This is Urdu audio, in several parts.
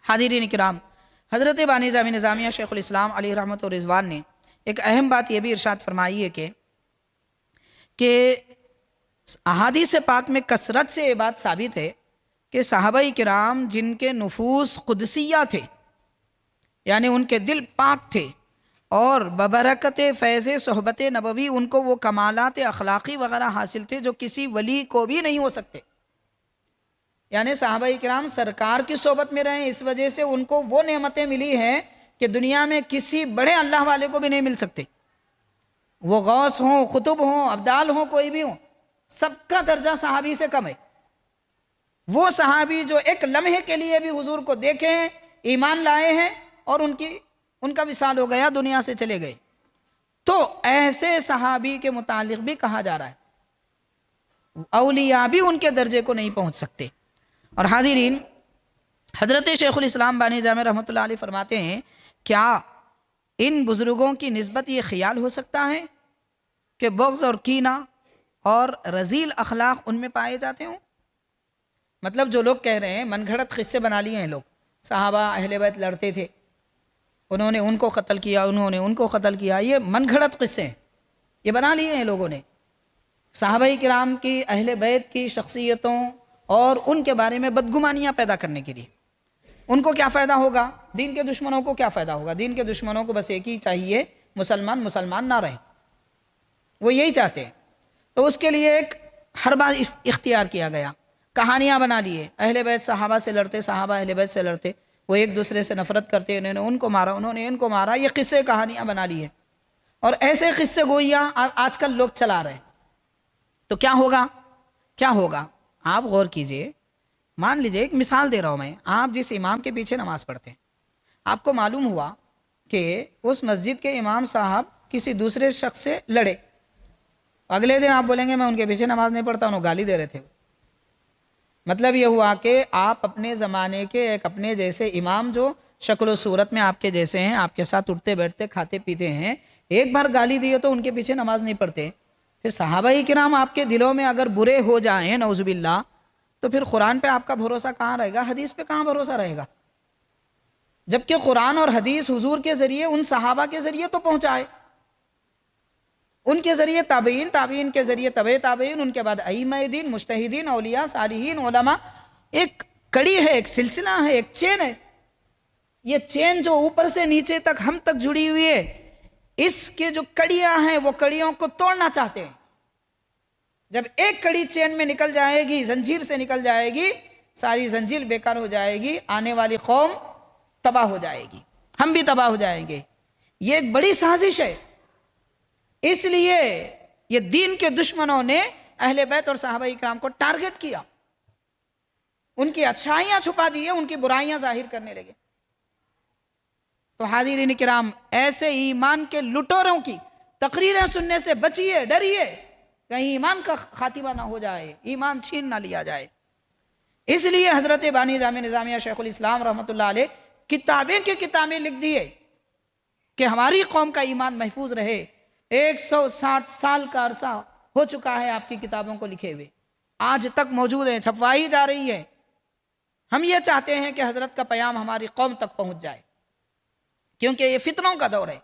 حاضرین کرام، حضرت بانی جامع نظامیہ شیخ الاسلام علیہ رحمۃ و رضوان نے ایک اہم بات یہ بھی ارشاد فرمائی ہے کہ احادیث پاک میں کثرت سے یہ بات ثابت ہے کہ صحابہ کرام جن کے نفوس قدسیہ تھے، یعنی ان کے دل پاک تھے، اور ببرکت فیض صحبت نبوی ان کو وہ کمالات اخلاقی وغیرہ حاصل تھے جو کسی ولی کو بھی نہیں ہو سکتے. یعنی صحابہ کرام سرکار کی صحبت میں رہے، اس وجہ سے ان کو وہ نعمتیں ملی ہیں کہ دنیا میں کسی بڑے اللہ والے کو بھی نہیں مل سکتے. وہ غوث ہوں، قطب ہوں، ابدال ہوں، کوئی بھی ہوں، سب کا درجہ صحابی سے کم ہے. وہ صحابی جو ایک لمحے کے لیے بھی حضور کو دیکھے ہیں، ایمان لائے ہیں، اور ان کا وصال ہو گیا، دنیا سے چلے گئے. تو ایسے صحابی کے متعلق بھی کہا جا رہا ہے اولیاء بھی ان کے درجے کو نہیں پہنچ سکتے. اور حاضرین، حضرت شیخ الاسلام بانی جامع رحمۃ اللہ علیہ فرماتے ہیں، کیا ان بزرگوں کی نسبت یہ خیال ہو سکتا ہے کہ بغض اور کینہ اور رذیل اخلاق ان میں پائے جاتے ہوں؟ مطلب جو لوگ کہہ رہے ہیں، من گھڑت قصے بنا لیے ہیں لوگ، صحابہ اہل بیت لڑتے تھے، انہوں نے ان کو قتل کیا، انہوں نے ان کو قتل کیا، یہ من گھڑت قصے ہیں، یہ بنا لیے ہیں لوگوں نے. صحابہ کرام کی، اہل بیت کی شخصیتوں اور ان کے بارے میں بدگمانیاں پیدا کرنے کے لیے. ان کو کیا فائدہ ہوگا؟ دین کے دشمنوں کو کیا فائدہ ہوگا؟ دین کے دشمنوں کو بس ایک ہی چاہیے، مسلمان نہ رہیں، وہ یہی چاہتے ہیں. تو اس کے لیے ایک ہر بار اختیار کیا گیا، کہانیاں بنا لیے، اہل بیت صحابہ سے لڑتے، صحابہ اہل بیت سے لڑتے، وہ ایک دوسرے سے نفرت کرتے، انہوں نے ان کو مارا، انہوں نے ان کو مارا، یہ قصے کہانیاں بنا لیے. اور ایسے قصے گوئیاں آج کل لوگ چلا رہے ہیں. تو کیا ہوگا؟ آپ غور کیجئے. مان لیجئے، ایک مثال دے رہا ہوں میں، آپ جس امام کے پیچھے نماز پڑھتے ہیں، آپ کو معلوم ہوا کہ اس مسجد کے امام صاحب کسی دوسرے شخص سے لڑے، اگلے دن آپ بولیں گے میں ان کے پیچھے نماز نہیں پڑھتا، انہوں گالی دے رہے تھے. مطلب یہ ہوا کہ آپ اپنے زمانے کے ایک اپنے جیسے امام جو شکل و صورت میں آپ کے جیسے ہیں، آپ کے ساتھ اٹھتے بیٹھتے کھاتے پیتے ہیں، ایک بار گالی دیے تو ان کے پیچھے نماز نہیں پڑھتے. پھر صحابہ کرام آپ کے دلوں میں اگر برے ہو جائیں نعوذ باللہ، تو پھر قرآن پہ آپ کا بھروسہ کہاں رہے گا؟ حدیث پہ کہاں بھروسہ رہے گا؟ جبکہ قرآن اور حدیث حضور کے ذریعے ان صحابہ کے ذریعے تو پہنچائے، ان کے ذریعے تابعین کے ذریعے تابعین، ان کے بعد ائمہ دین، مجتہدین، اولیاء، صالحین، علماء. ایک کڑی ہے، ایک سلسلہ ہے، ایک چین ہے. یہ چین جو اوپر سے نیچے تک ہم تک جڑی ہوئی ہے، اس کے جو کڑیاں ہیں وہ کڑیوں کو توڑنا چاہتے ہیں. جب ایک کڑی چین میں نکل جائے گی، زنجیر سے نکل جائے گی، ساری زنجیر بیکار ہو جائے گی، آنے والی قوم تباہ ہو جائے گی، ہم بھی تباہ ہو جائیں گے. یہ ایک بڑی سازش ہے. اس لیے یہ دین کے دشمنوں نے اہل بیت اور صحابہ کرام کو ٹارگٹ کیا، ان کی اچھائیاں چھپا دی، ان کی برائیاں ظاہر کرنے لگے. تو حاضرین کرام، ایسے ایمان کے لٹوروں کی تقریریں سننے سے بچیے، ڈریے، کہیں ایمان کا خاتمہ نہ ہو جائے، ایمان چھین نہ لیا جائے. اس لیے حضرت بانی جامع نظامیہ شیخ الاسلام رحمۃ اللہ علیہ کتابیں لکھ دیے کہ ہماری قوم کا ایمان محفوظ رہے. 160 سال کا عرصہ ہو چکا ہے آپ کی کتابوں کو لکھے ہوئے، آج تک موجود ہیں، چھپوائی جا رہی ہے. ہم یہ چاہتے ہیں کہ حضرت کا پیام ہماری قوم تک پہنچ جائے، کیونکہ یہ فتنوں کا دور ہے،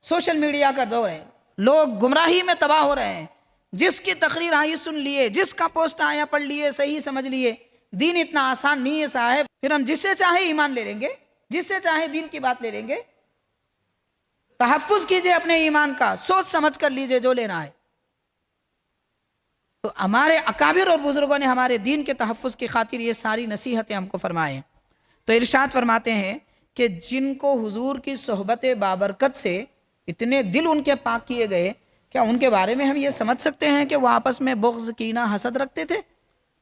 سوشل میڈیا کا دور ہے، لوگ گمراہی میں تباہ ہو رہے ہیں. جس کی تقریر آئی سن لیے، جس کا پوسٹ آیا پڑھ لیے، صحیح سمجھ لیے. دین اتنا آسان نہیں ہے صاحب. پھر ہم جس سے چاہے ایمان لے لیں گے، جس سے چاہے دین کی بات لے لیں گے. تحفظ کیجئے اپنے ایمان کا، سوچ سمجھ کر لیجئے جو لینا ہے. تو ہمارے اکابر اور بزرگوں نے ہمارے دین کے تحفظ کی خاطر یہ ساری نصیحتیں ہم کو فرمائے. تو ارشاد فرماتے ہیں کہ جن کو حضور کی صحبت بابرکت سے اتنے دل ان کے پاک کیے گئے، کیا ان کے بارے میں ہم یہ سمجھ سکتے ہیں کہ وہ آپس میں بغض، کینہ، حسد رکھتے تھے؟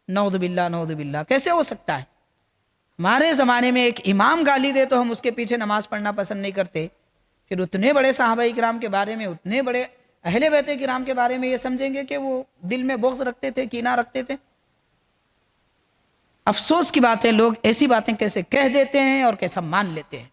نعوذ باللہ، نعوذ باللہ. کیسے ہو سکتا ہے؟ ہمارے زمانے میں ایک امام گالی دے تو ہم اس کے پیچھے نماز پڑھنا پسند نہیں کرتے، پھر اتنے بڑے صحابہ کرام کے بارے میں، اتنے بڑے اہل بیت کرام کے بارے میں یہ سمجھیں گے کہ وہ دل میں بغض رکھتے تھے، کینہ رکھتے تھے؟ افسوس کی بات ہے، لوگ ایسی باتیں کیسے کہہ دیتے ہیں اور کیسا مان لیتے ہیں.